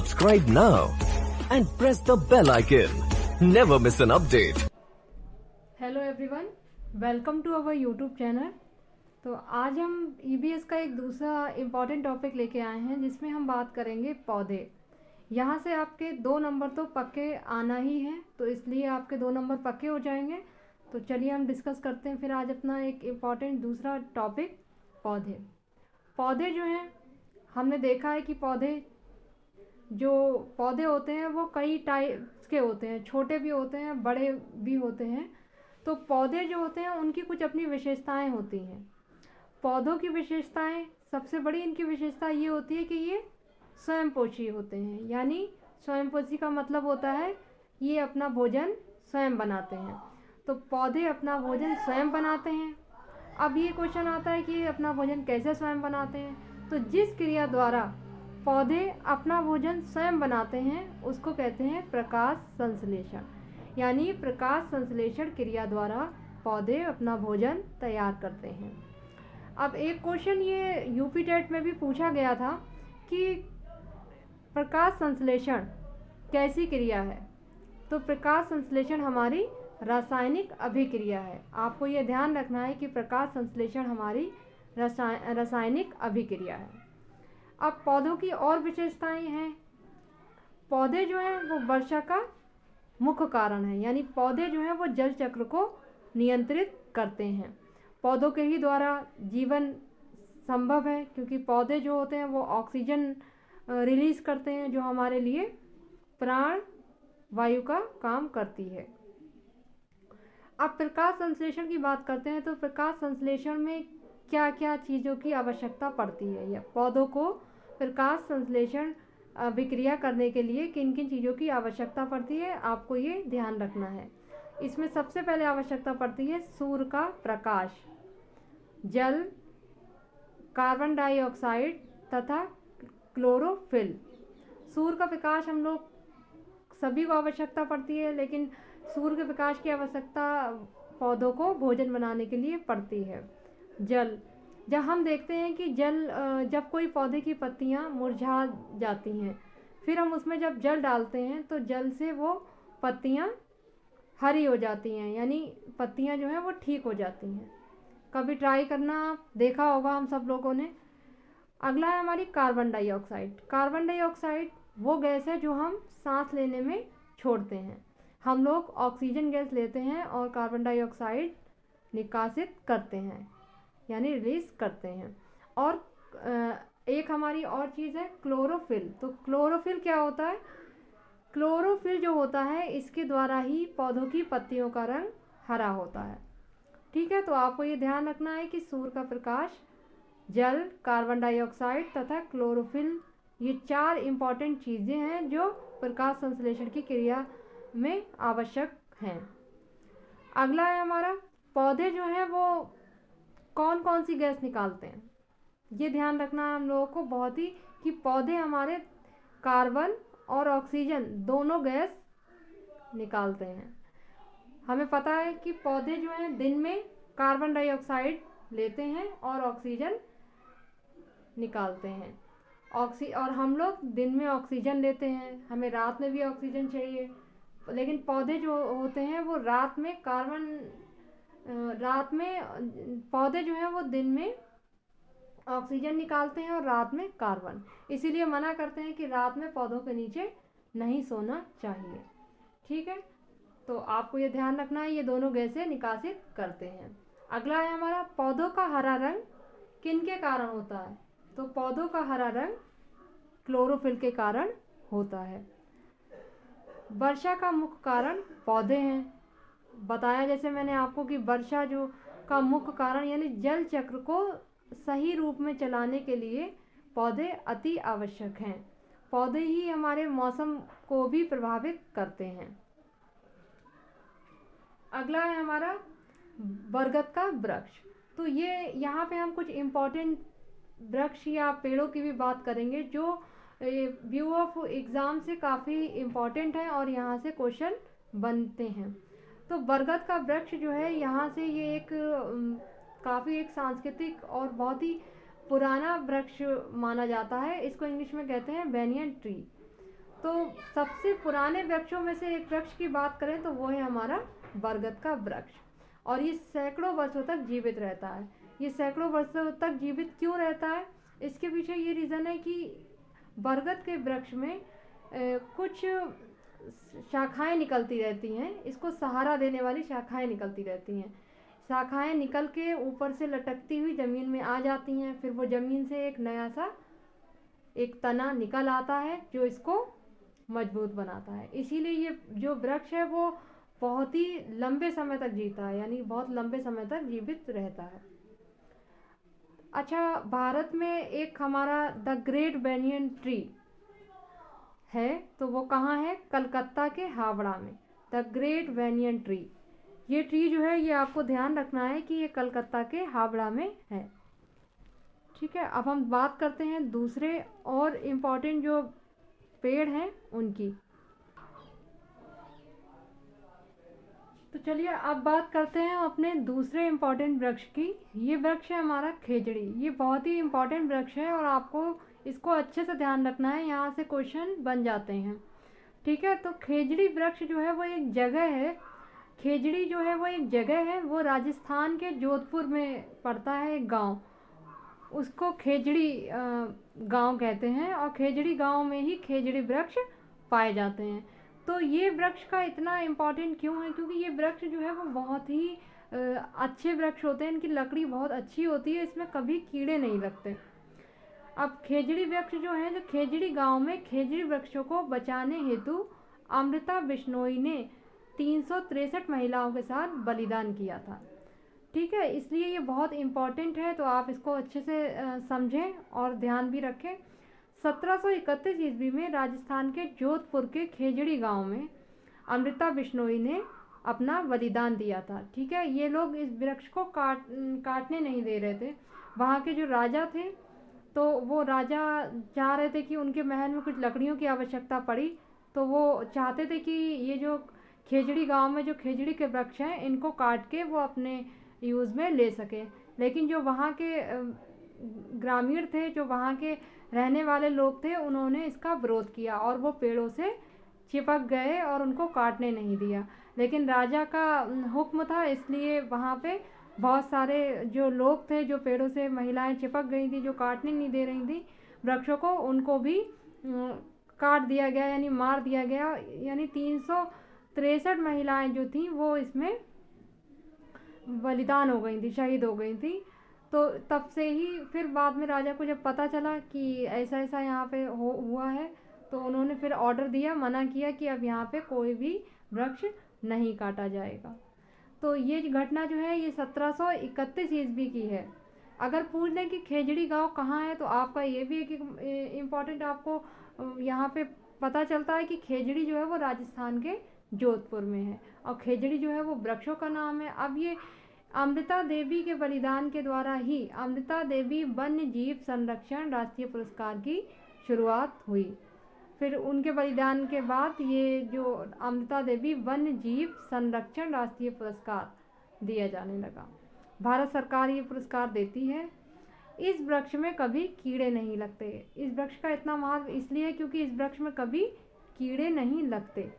Subscribe now and press the bell icon. Never miss an update. Hello everyone, welcome to our YouTube channel. तो आज हम EBS का एक दूसरा important topic लेके आए हैं जिसमें हम बात करेंगे पौधे। यहाँ से आपके 2 नंबर तो पक्के आना ही है, तो इसलिए आपके 2 नंबर पक्के हो जाएंगे। तो चलिए हम डिस्कस करते हैं फिर आज अपना एक इम्पॉर्टेंट दूसरा टॉपिक, पौधे। पौधे जो हैं, हमने देखा है कि पौधे होते हैं वो कई टाइप्स के होते हैं, छोटे भी होते हैं, बड़े भी होते हैं। तो पौधे जो होते हैं उनकी कुछ अपनी विशेषताएं होती हैं। पौधों की विशेषताएं, सबसे बड़ी इनकी विशेषता ये होती है कि ये स्वयंपोषी होते हैं। यानी स्वयंपोषी का मतलब होता है ये अपना भोजन स्वयं बनाते हैं। तो पौधे अपना भोजन स्वयं बनाते हैं। अब ये क्वेश्चन आता है कि ये अपना भोजन कैसे स्वयं बनाते हैं। तो जिस क्रिया द्वारा पौधे अपना भोजन स्वयं बनाते हैं उसको कहते हैं प्रकाश संश्लेषण। यानी प्रकाश संश्लेषण क्रिया द्वारा पौधे अपना भोजन तैयार करते हैं। अब एक क्वेश्चन ये यूपी टेट में भी पूछा गया था कि प्रकाश संश्लेषण कैसी क्रिया है। तो प्रकाश संश्लेषण हमारी रासायनिक अभिक्रिया है। आपको ये ध्यान रखना है कि प्रकाश संश्लेषण हमारी रासायनिक अभिक्रिया है। अब पौधों की और विशेषताएं हैं। पौधे जो हैं वो वर्षा का मुख्य कारण है। यानी पौधे जो हैं वो जल चक्र को नियंत्रित करते हैं। पौधों के ही द्वारा जीवन संभव है, क्योंकि पौधे जो होते हैं वो ऑक्सीजन रिलीज़ करते हैं जो हमारे लिए प्राण वायु का काम करती है। अब प्रकाश संश्लेषण की बात करते हैं। तो प्रकाश संश्लेषण में क्या क्या चीज़ों की आवश्यकता पड़ती है, या पौधों को प्रकाश संश्लेषण अभिक्रिया करने के लिए किन किन चीज़ों की आवश्यकता पड़ती है, आपको ये ध्यान रखना है। इसमें सबसे पहले आवश्यकता पड़ती है सूर्य का प्रकाश, जल, कार्बन डाइऑक्साइड तथा क्लोरोफिल। सूर्य का प्रकाश हम लोग सभी को आवश्यकता पड़ती है, लेकिन सूर्य के प्रकाश की आवश्यकता पौधों को भोजन बनाने के लिए पड़ती है। जल, जब हम देखते हैं कि जब कोई पौधे की पत्तियां मुरझा जाती हैं, फिर हम उसमें जब जल डालते हैं तो जल से वो पत्तियां हरी हो जाती हैं, यानी पत्तियां जो हैं वो ठीक हो जाती हैं। कभी ट्राई करना, देखा होगा हम सब लोगों ने। अगला है हमारी कार्बन डाइऑक्साइड। कार्बन डाइऑक्साइड वो गैस है जो हम सांस लेने में छोड़ते हैं। हम लोग ऑक्सीजन गैस लेते हैं और कार्बन डाइऑक्साइड निकासित करते हैं, यानी रिलीज करते हैं। और एक हमारी और चीज़ है क्लोरोफिल। तो क्लोरोफिल क्या होता है? क्लोरोफिल जो होता है इसके द्वारा ही पौधों की पत्तियों का रंग हरा होता है। ठीक है, तो आपको ये ध्यान रखना है कि सूर्य का प्रकाश, जल, कार्बन डाइऑक्साइड तथा क्लोरोफिल, ये 4 इम्पॉर्टेंट चीज़ें हैं जो प्रकाश संश्लेषण की क्रिया में आवश्यक हैं। अगला है हमारा, पौधे जो हैं वो कौन कौन सी गैस निकालते हैं। ये ध्यान रखना है हम लोगों को बहुत ही, कि पौधे हमारे कार्बन और ऑक्सीजन दोनों गैस निकालते हैं। हमें पता है कि पौधे जो हैं दिन में कार्बन डाइऑक्साइड लेते हैं और ऑक्सीजन निकालते हैं। और हम लोग दिन में ऑक्सीजन लेते हैं, हमें रात में भी ऑक्सीजन चाहिए। लेकिन पौधे जो होते हैं वो पौधे जो हैं वो दिन में ऑक्सीजन निकालते हैं और रात में कार्बन। इसीलिए मना करते हैं कि रात में पौधों के नीचे नहीं सोना चाहिए। ठीक है, तो आपको ये ध्यान रखना है, ये दोनों गैसें निकासित करते हैं। अगला है हमारा, पौधों का हरा रंग किनके कारण होता है। तो पौधों का हरा रंग क्लोरोफिल के कारण होता है। वर्षा का मुख्य कारण पौधे हैं। बताया जैसे मैंने आपको कि वर्षा जो का मुख्य कारण, यानी जल चक्र को सही रूप में चलाने के लिए पौधे अति आवश्यक हैं। पौधे ही हमारे मौसम को भी प्रभावित करते हैं। अगला है हमारा बरगद का वृक्ष। तो ये यहाँ पे हम कुछ इम्पोर्टेंट वृक्ष या पेड़ों की भी बात करेंगे जो व्यू ऑफ एग्ज़ाम से काफ़ी इम्पॉर्टेंट है और यहाँ से क्वेश्चन बनते हैं। तो बरगद का वृक्ष जो है, यहाँ से ये काफ़ी एक सांस्कृतिक और बहुत ही पुराना वृक्ष माना जाता है। इसको इंग्लिश में कहते हैं बैनियन ट्री। तो सबसे पुराने वृक्षों में से एक वृक्ष की बात करें तो वो है हमारा बरगद का वृक्ष, और ये सैकड़ों वर्षों तक जीवित रहता है। ये सैकड़ों वर्षों तक जीवित क्यों रहता है? इसके पीछे ये रीज़न है कि बरगद के वृक्ष में कुछ शाखाएं निकलती रहती हैं, इसको सहारा देने वाली शाखाएं निकलती रहती हैं। शाखाएं निकल के ऊपर से लटकती हुई ज़मीन में आ जाती हैं, फिर वो ज़मीन से एक नया सा एक तना निकल आता है जो इसको मजबूत बनाता है। इसीलिए ये जो वृक्ष है वो बहुत ही लंबे समय तक जीता है, यानी बहुत लंबे समय तक जीवित रहता है। अच्छा, भारत में एक हमारा द ग्रेट बैनियन ट्री है, तो वो कहाँ है? कलकत्ता के हावड़ा में द ग्रेट बैनियन ट्री। ये ट्री जो है ये आपको ध्यान रखना है कि ये कलकत्ता के हावड़ा में है। ठीक है, अब हम बात करते हैं दूसरे और इम्पोर्टेंट जो पेड़ हैं उनकी। तो चलिए अब बात करते हैं अपने दूसरे इम्पोर्टेंट वृक्ष की। ये वृक्ष है हमारा खेजड़ी। ये बहुत ही इम्पोर्टेंट वृक्ष है और आपको इसको अच्छे से ध्यान रखना है, यहाँ से क्वेश्चन बन जाते हैं। ठीक है, तो खेजड़ी वृक्ष जो है वो एक जगह है, खेजड़ी जो है वो एक जगह है, वो राजस्थान के जोधपुर में पड़ता है एक गांव, उसको खेजड़ी गांव कहते हैं, और खेजड़ी गांव में ही खेजड़ी वृक्ष पाए जाते हैं। तो ये वृक्ष का इतना इम्पोर्टेंट क्यों है? क्योंकि ये वृक्ष जो है वो बहुत ही अच्छे वृक्ष होते हैं, इनकी लकड़ी बहुत अच्छी होती है, इसमें कभी कीड़े नहीं लगते। अब खेजड़ी वृक्ष जो है, जो खेजड़ी गांव में खेजड़ी वृक्षों को बचाने हेतु अमृता बिश्नोई ने 363 महिलाओं के साथ बलिदान किया था। ठीक है, इसलिए ये बहुत इम्पॉर्टेंट है, तो आप इसको अच्छे से समझें और ध्यान भी रखें। 1731 ईस्वी में राजस्थान के जोधपुर के खेजड़ी गांव में अमृता बिश्नोई ने अपना बलिदान दिया था। ठीक है, ये लोग इस वृक्ष को काटने नहीं दे रहे थे। वहाँ के जो राजा थे, तो वो राजा चाह रहे थे कि उनके महल में कुछ लकड़ियों की आवश्यकता पड़ी, तो वो चाहते थे कि ये जो खेजड़ी गांव में जो खेजड़ी के वृक्ष हैं इनको काट के वो अपने यूज़ में ले सके। लेकिन जो वहाँ के ग्रामीण थे, जो वहाँ के रहने वाले लोग थे, उन्होंने इसका विरोध किया और वो पेड़ों से चिपक गए और उनको काटने नहीं दिया। लेकिन राजा का हुक्म था, इसलिए वहाँ पे बहुत सारे जो लोग थे, जो पेड़ों से महिलाएं चिपक गई थी, जो काटने नहीं दे रही थी वृक्षों को, उनको भी काट दिया गया, यानी मार दिया गया। यानी 363 महिलाएं जो थीं वो इसमें बलिदान हो गई थी, शहीद हो गई थी। तो तब से ही फिर बाद में राजा को जब पता चला कि ऐसा ऐसा यहाँ पे हुआ है, तो उन्होंने फिर ऑर्डर दिया, मना किया कि अब यहाँ पे कोई भी वृक्ष नहीं काटा जाएगा। तो ये घटना जो है ये 1731 ईस्वी की है। अगर पूछ लें कि खेजड़ी गांव कहाँ है, तो आपका ये भी एक इम्पॉर्टेंट आपको यहाँ पे पता चलता है कि खेजड़ी जो है वो राजस्थान के जोधपुर में है, और खेजड़ी जो है वो वृक्षों का नाम है। अब ये अमृता देवी के बलिदान के द्वारा ही अमृता देवी वन्य जीव संरक्षण राष्ट्रीय पुरस्कार की शुरुआत हुई। फिर उनके बलिदान के बाद ये जो अमृता देवी वन्य जीव संरक्षण राष्ट्रीय पुरस्कार दिया जाने लगा। भारत सरकार ये पुरस्कार देती है। इस वृक्ष में कभी कीड़े नहीं लगते। इस वृक्ष का इतना महत्व इसलिए क्योंकि इस वृक्ष में कभी कीड़े नहीं लगते।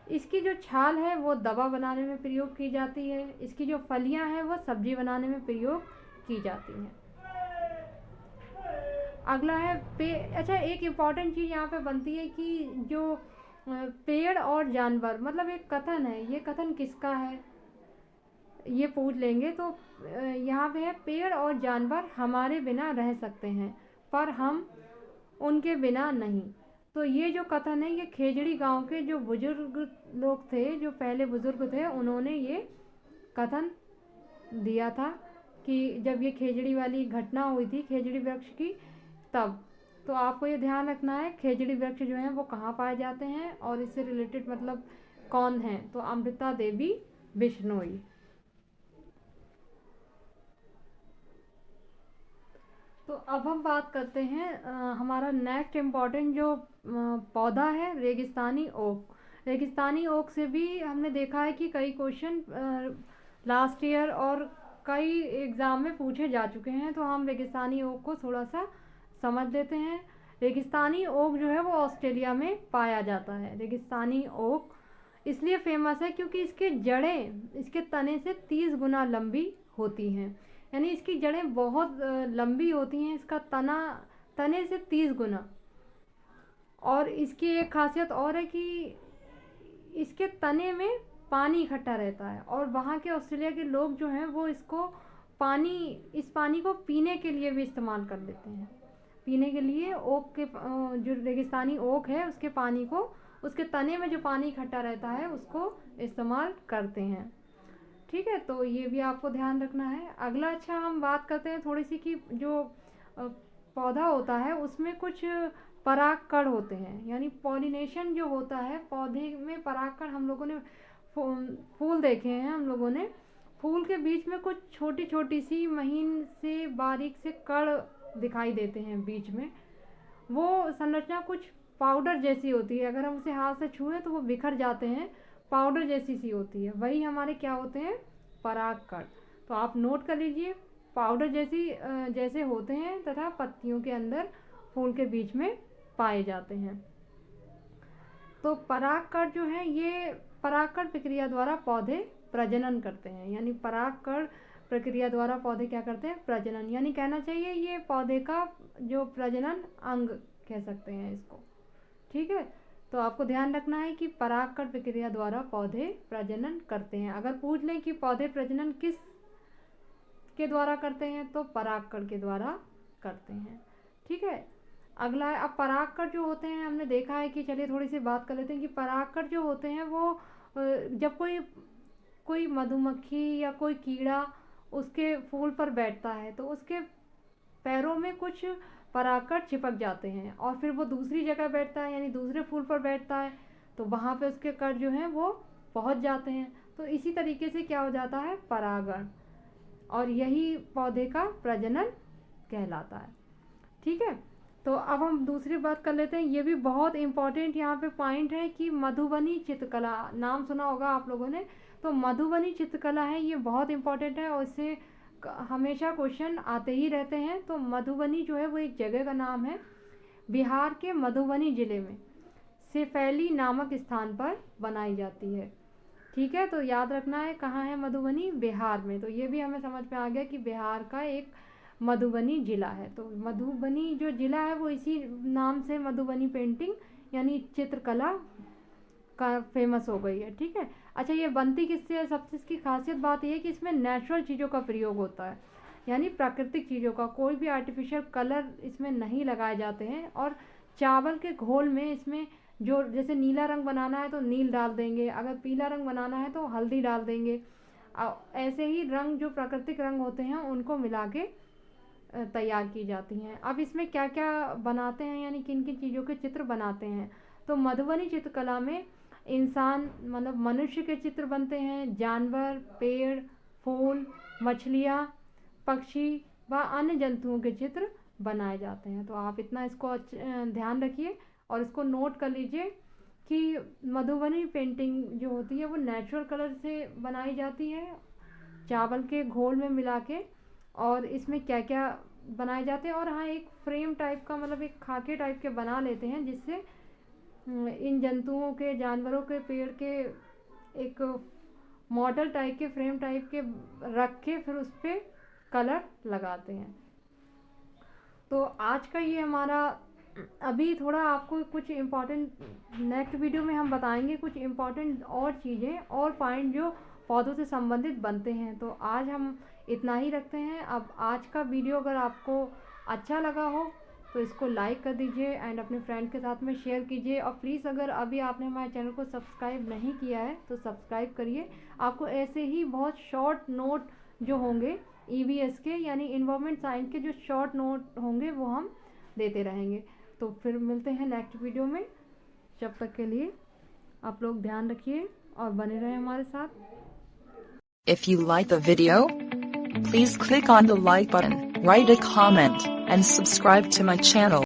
इसकी जो छाल है वो दवा बनाने में प्रयोग की जाती है। इसकी जो फलियां हैं वो सब्जी बनाने में प्रयोग की जाती हैं। अगला है अच्छा, एक इम्पॉर्टेंट चीज़ यहाँ पे बनती है कि जो पेड़ और जानवर, मतलब एक कथन है, ये कथन किसका है ये पूछ लेंगे। तो यहाँ पे है, पेड़ और जानवर हमारे बिना रह सकते हैं पर हम उनके बिना नहीं। तो ये जो कथन है ये खेजड़ी गांव के जो बुजुर्ग लोग थे, जो पहले बुजुर्ग थे, उन्होंने ये कथन दिया था कि जब ये खेजड़ी वाली घटना हुई थी खेजड़ी वृक्ष की, तब। तो आपको ये ध्यान रखना है खेजड़ी वृक्ष जो हैं वो कहाँ पाए जाते हैं और इससे रिलेटेड मतलब कौन हैं, तो अमृता देवी बिश्नोई। तो अब हम बात करते हैं हमारा नेक्स्ट इम्पॉर्टेंट जो पौधा है, रेगिस्तानी ओक। रेगिस्तानी ओक से भी हमने देखा है कि कई क्वेश्चन लास्ट ईयर और कई एग्ज़ाम में पूछे जा चुके हैं। तो हम रेगिस्तानी ओक को थोड़ा सा समझ लेते हैं। रेगिस्तानी ओक जो है वो ऑस्ट्रेलिया में पाया जाता है। रेगिस्तानी ओक इसलिए फेमस है क्योंकि इसके जड़ें इसके तने से 30 गुना लंबी होती हैं, यानी इसकी जड़ें बहुत लंबी होती हैं, इसका तने से 30 गुना। और इसकी एक खासियत और है कि इसके तने में पानी इकट्ठा रहता है और वहाँ के ऑस्ट्रेलिया के लोग जो हैं वो इस पानी को पीने के लिए भी इस्तेमाल कर लेते हैं। पीने के लिए ओक के जो रेगिस्तानी ओक है उसके पानी को, उसके तने में जो पानी इकट्ठा रहता है उसको इस्तेमाल करते हैं। ठीक है, तो ये भी आपको ध्यान रखना है। अगला अच्छा हम बात करते हैं थोड़ी सी कि जो पौधा होता है उसमें कुछ परागकण होते हैं, यानी पॉलिनेशन जो होता है पौधे में परागकण। हम लोगों ने फूल देखे हैं, हम लोगों ने फूल के बीच में कुछ छोटी छोटी सी महीन से बारीक से कण दिखाई देते हैं बीच में। वो संरचना कुछ पाउडर जैसी होती है, अगर हम उसे हाथ से छुएं तो वो बिखर जाते हैं, पाउडर जैसी सी होती है, वही हमारे क्या होते हैं, परागकण। तो आप नोट कर लीजिए, पाउडर जैसे होते हैं तथा पत्तियों के अंदर फूल के बीच में पाए जाते हैं। तो परागकण जो है ये परागकण प्रक्रिया द्वारा पौधे प्रजनन करते हैं, यानी परागकण प्रक्रिया द्वारा पौधे क्या करते हैं, प्रजनन, यानी कहना चाहिए ये पौधे का जो प्रजनन अंग कह सकते हैं इसको। ठीक है, तो आपको ध्यान रखना है कि परागकण प्रक्रिया द्वारा पौधे प्रजनन करते हैं। अगर पूछ लें कि पौधे प्रजनन किस के द्वारा करते हैं तो परागकण के द्वारा करते हैं। ठीक है, अगला है, अब परागकण जो होते हैं हमने देखा है कि चलिए थोड़ी सी बात कर लेते हैं कि परागकण जो होते हैं वो जब कोई मधुमक्खी या कोई कीड़ा उसके फूल पर बैठता है तो उसके पैरों में कुछ परागकण चिपक जाते हैं और फिर वो दूसरी जगह बैठता है, यानी दूसरे फूल पर बैठता है तो वहाँ पे उसके कण जो हैं वो पहुँच जाते हैं। तो इसी तरीके से क्या हो जाता है, परागण, और यही पौधे का प्रजनन कहलाता है। ठीक है, तो अब हम दूसरी बात कर लेते हैं। ये भी बहुत इम्पोर्टेंट यहाँ पे पॉइंट है कि मधुबनी चित्रकला, नाम सुना होगा आप लोगों ने। तो मधुबनी चित्रकला है, ये बहुत इम्पोर्टेंट है और इससे हमेशा क्वेश्चन आते ही रहते हैं। तो मधुबनी जो है वो एक जगह का नाम है, बिहार के मधुबनी जिले में सेफैली नामक स्थान पर बनाई जाती है। ठीक है, तो याद रखना है कहाँ है मधुबनी, बिहार में। तो ये भी हमें समझ में आ गया कि बिहार का एक मधुबनी जिला है। तो मधुबनी जो जिला है वो इसी नाम से मधुबनी पेंटिंग यानी चित्रकला का फेमस हो गई है। ठीक है, अच्छा ये बनती किससे है, सबसे इसकी खासियत बात ये है कि इसमें नेचुरल चीज़ों का प्रयोग होता है, यानी प्राकृतिक चीज़ों का, कोई भी आर्टिफिशियल कलर इसमें नहीं लगाए जाते हैं। और चावल के घोल में इसमें जो जैसे नीला रंग बनाना है तो नील डाल देंगे, अगर पीला रंग बनाना है तो हल्दी डाल देंगे। ऐसे ही रंग जो प्राकृतिक रंग होते हैं उनको मिला के तैयार की जाती हैं। अब इसमें क्या क्या बनाते हैं, यानी किन किन चीज़ों के चित्र बनाते हैं। तो मधुबनी चित्रकला में इंसान मतलब मनुष्य के चित्र बनते हैं, जानवर, पेड़, फूल, मछलियाँ, पक्षी व अन्य जंतुओं के चित्र बनाए जाते हैं। तो आप इतना इसको ध्यान रखिए और इसको नोट कर लीजिए कि मधुबनी पेंटिंग जो होती है वो नेचुरल कलर से बनाई जाती है, चावल के घोल में मिला के, और इसमें क्या क्या बनाए जाते हैं। और हाँ, एक फ्रेम टाइप का मतलब एक खाके टाइप के बना लेते हैं जिससे इन जंतुओं के, जानवरों के, पेड़ के एक मॉडल टाइप के, फ्रेम टाइप के रख के फिर उस पर कलर लगाते हैं। तो आज का ये हमारा, अभी थोड़ा आपको कुछ इम्पोर्टेंट नेक्स्ट वीडियो में हम बताएंगे कुछ इम्पोर्टेंट और चीज़ें और पॉइंट जो पौधों से संबंधित बनते हैं। तो आज हम इतना ही रखते हैं। अब आज का वीडियो अगर आपको अच्छा लगा हो तो इसको लाइक कर दीजिए एंड अपने फ्रेंड के साथ में शेयर कीजिए। और प्लीज़ अगर अभी आपने हमारे चैनल को सब्सक्राइब नहीं किया है तो सब्सक्राइब करिए। आपको ऐसे ही बहुत शॉर्ट नोट जो होंगे EVS के यानी इन्वायरमेंट साइंस के जो शॉर्ट नोट होंगे वो हम देते रहेंगे। तो फिर मिलते हैं नेक्स्ट वीडियो में। जब तक के लिए आप लोग ध्यान रखिए और बने रहें हमारे साथ। If you like the video, please click on the like button, write a comment, and subscribe to my channel.